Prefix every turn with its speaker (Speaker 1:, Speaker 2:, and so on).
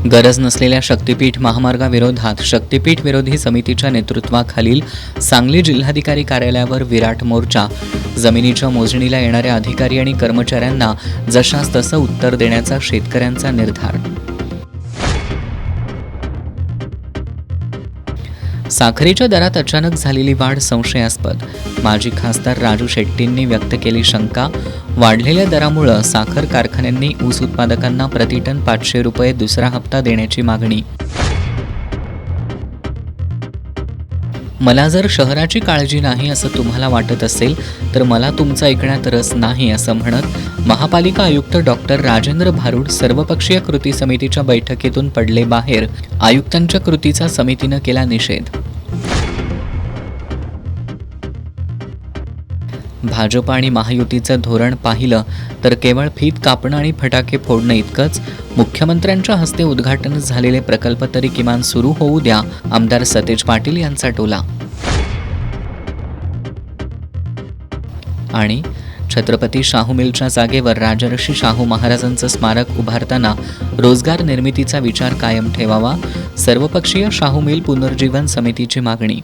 Speaker 1: गरज नसलेल्या शक्तीपीठ महामार्गाविरोधात शक्तीपीठ विरोधी समितीच्या नेतृत्वाखालील सांगली जिल्हाधिकारी कार्यालयावर विराट मोर्चा. जमिनीच्या मोजणीला येणाऱ्या अधिकारी आणि कर्मचाऱ्यांना जशास तसं उत्तर देण्याचा शेतकऱ्यांचा निर्धार. साखरेच्या दरात अचानक झालेली वाढ संशयास्पद. माजी खासदार राजू शेट्टींनी व्यक्त केली शंका. वाढलेल्या दरामुळे साखर कारखान्यांनी ऊस उत्पादकांना प्रतिटन 500 रुपये दुसरा हप्ता देण्याची मागणी. मला जर शहराची काळजी नाही असं तुम्हाला वाटत असेल तर मला तुमचं ऐकण्यात रस नाही असं म्हणत महापालिका आयुक्त डॉक्टर राजेंद्र भारुड सर्वपक्षीय कृती समितीच्या बैठकीतून पडले बाहेर. आयुक्तांच्या कृतीचा समितीनं केला निषेध. भाजप आणि महायुतीचं धोरण पाहिलं तर केवळ फीत कापणं आणि फटाके फोडणं इतकंच. मुख्यमंत्र्यांच्या हस्ते उद्घाटन झालेले प्रकल्प तरी किमान सुरू होऊ द्या, आमदार सतेज पाटील यांचा टोला. आणि छत्रपती शाहू मिलच्या जागेवर राजर्षी शाहू महाराजांचं स्मारक उभारताना रोजगार निर्मितीचा विचार कायम ठेवावा. सर्वपक्षीय शाहू मिल पुनर्जीवन समितीची मागणी.